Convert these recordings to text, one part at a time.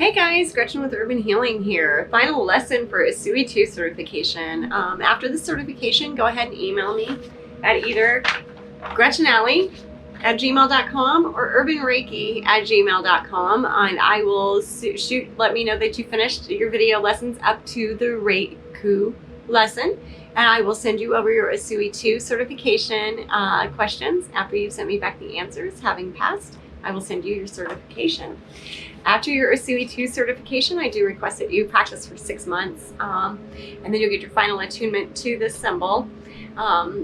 Hey guys, Gretchen with Urban Healing here. Final lesson for Usui 2 certification. After the certification, go ahead and email me at either gretchenalley@gmail.com or urbanreiki@gmail.com, and I will let me know that you finished your video lessons up to the Raku lesson, and I will send you over your Usui 2 certification questions after you've sent me back the answers. Having passed, I will send you your certification. After your Usui 2 certification, I do request that you practice for 6 months, and then you'll get your final attunement to this symbol. I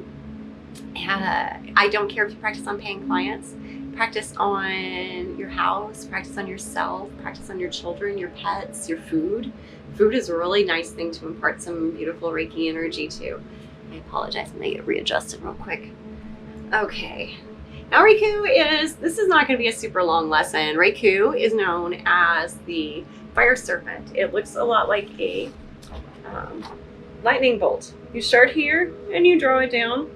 don't care if you practice on paying clients. Practice on your house, practice on yourself, practice on your children, your pets, your food. Food is a really nice thing to impart some beautiful Reiki energy to. I apologize, I'm gonna get readjusted real quick. Okay. Now this is not going to be a super long lesson. Raku is known as the fire serpent. It looks a lot like a lightning bolt. You start here and you draw it down.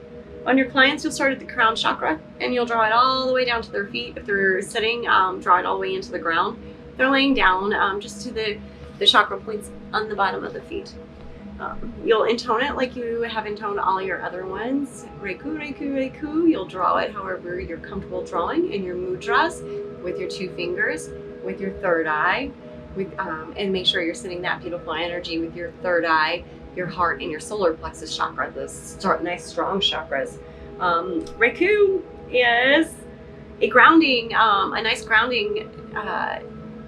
On your clients, you'll start at the crown chakra and you'll draw it all the way down to their feet. If they're sitting, draw it all the way into the ground. If they're laying down, just to the chakra points on the bottom of the feet. You'll intone it like you have intoned all your other ones. Raku, Raku, Raku. You'll draw it however you're comfortable drawing in your mudras, with your 2 fingers, with your third eye, and make sure you're sending that beautiful energy with your third eye, your heart, and your solar plexus chakra, those nice strong chakras. Raku is a nice grounding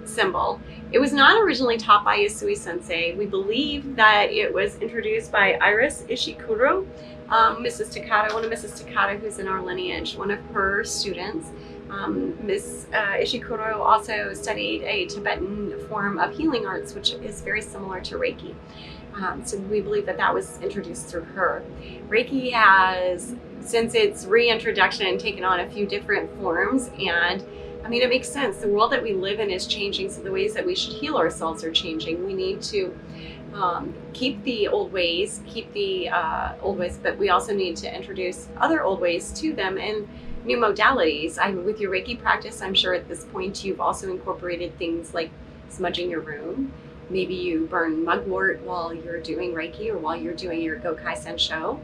symbol. It was not originally taught by Usui Sensei. We believe that it was introduced by Iris Ishikuro, Mrs. Takata, one of Mrs. Takata who's in our lineage, one of her students. Miss Ishikuro also studied a Tibetan form of healing arts, which is very similar to Reiki. So we believe that was introduced through her. Reiki has, since its reintroduction, taken on a few different forms, and I mean, it makes sense. The world that we live in is changing, so the ways that we should heal ourselves are changing. We need to keep the old ways, but we also need to introduce other old ways to them and new modalities. With your Reiki practice, I'm sure at this point you've also incorporated things like smudging your room. Maybe you burn mugwort while you're doing Reiki or while you're doing your Gokai Sensho.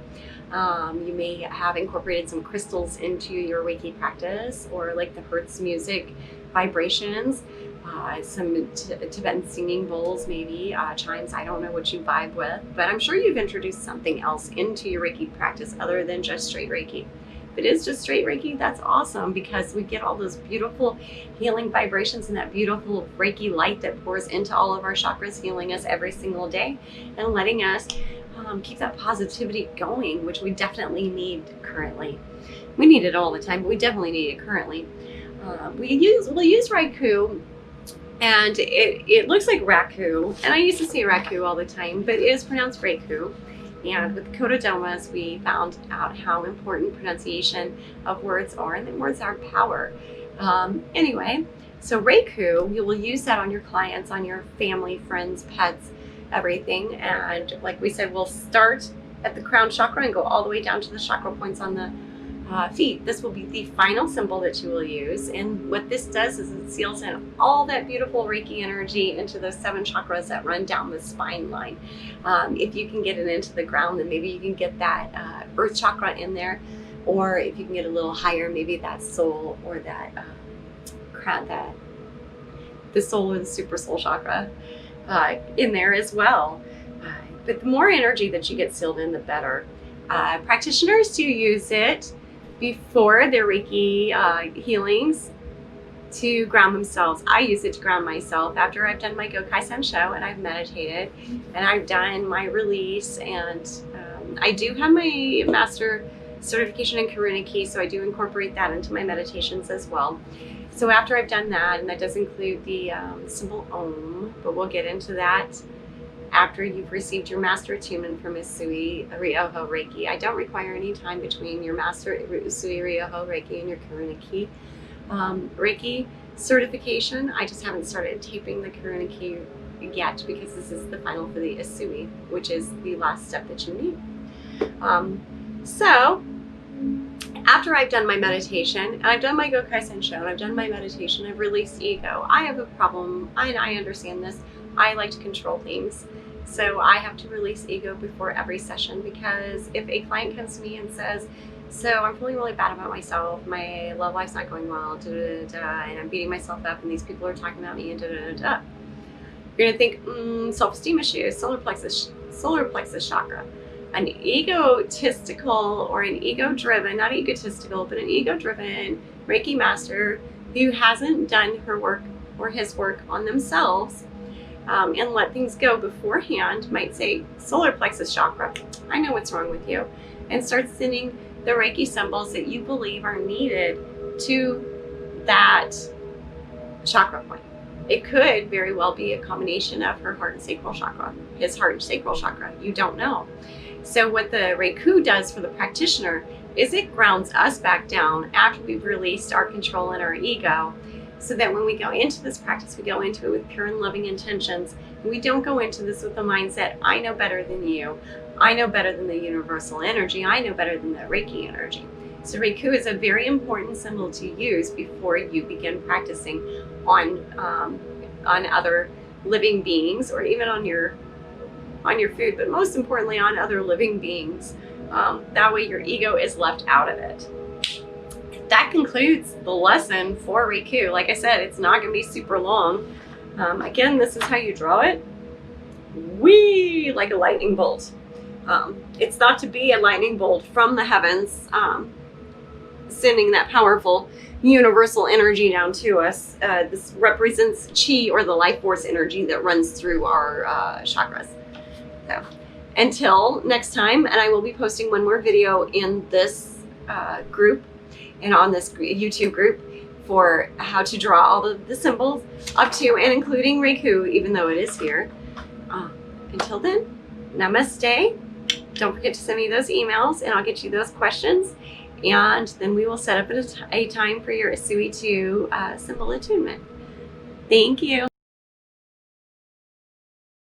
You may have incorporated some crystals into your Reiki practice, or like the Hertz music vibrations, some Tibetan singing bowls, maybe chimes. I don't know what you vibe with, but I'm sure you've introduced something else into your Reiki practice other than just straight Reiki. If it is just straight Reiki, that's awesome, because we get all those beautiful healing vibrations and that beautiful Reiki light that pours into all of our chakras, healing us every single day and letting us keep that positivity going, which we definitely need currently. We need it all the time, but we definitely need it currently. We'll use Raku, and it looks like Raku, and I used to say Raku all the time, but it is pronounced Raku. And with the Kododomas, we found out how important pronunciation of words are, and that words are power. Anyway, so Raku, you will use that on your clients, on your family, friends, pets, everything. And like we said, we'll start at the crown chakra and go all the way down to the chakra points on the feet. This will be the final symbol that you will use, and what this does is it seals in all that beautiful Reiki energy into those 7 chakras that run down the spine line. If you can get it into the ground, then maybe you can get that earth chakra in there, or if you can get a little higher, maybe that soul, or that the soul or the super soul chakra in there as well. But the more energy that you get sealed in, the better. Practitioners do use it before their Reiki healings to ground themselves. I use it to ground myself after I've done my Gokai Sensho and I've meditated and I've done my release, and I do have my master certification in Karuna Ki, so I do incorporate that into my meditations as well. So after I've done that, and that does include the symbol Om, but we'll get into that after you've received your master attunement from Usui Ryoho Reiki. I don't require any time between your master Usui Ryoho Reiki and your Karuna Ki Reiki certification. I just haven't started taping the Karuna Ki yet, because this is the final for the Usui, which is the last step that you need. So After I've done my meditation, and I've done my Gokai Sensho, and I've done my meditation, I've released ego. I have a problem, and I understand this. I like to control things. So I have to release ego before every session, because if a client comes to me and says, so I'm feeling really bad about myself, my love life's not going well, and I'm beating myself up, and these people are talking about me, and you're gonna think, self-esteem issues, solar plexus chakra. An egotistical or an ego-driven, not egotistical, but an ego-driven Reiki master who hasn't done her work or his work on themselves and let things go beforehand might say, solar plexus chakra, I know what's wrong with you, and start sending the Reiki symbols that you believe are needed to that chakra point. It could very well be a combination of her heart and sacral chakra, his heart and sacral chakra. You don't know. So what the Raku does for the practitioner is it grounds us back down after we've released our control and our ego, so that when we go into this practice, we go into it with pure and loving intentions. We don't go into this with the mindset, I know better than you. I know better than the universal energy. I know better than the Reiki energy. So Raku is a very important symbol to use before you begin practicing on other living beings, or even on your food, but most importantly on other living beings. That way your ego is left out of it. That concludes the lesson for Raku. Like I said, it's not going to be super long. Again, this is how you draw it. Whee! Like a lightning bolt. It's thought to be a lightning bolt from the heavens, sending that powerful universal energy down to us. This represents chi, or the life force energy that runs through our chakras. So until next time, and I will be posting one more video in this group and on this YouTube group for how to draw all the symbols up to and including Raku, even though it is here. Until then, namaste. Don't forget to send me those emails and I'll get you those questions. And then we will set up a time for your Usui 2 symbol attunement. Thank you.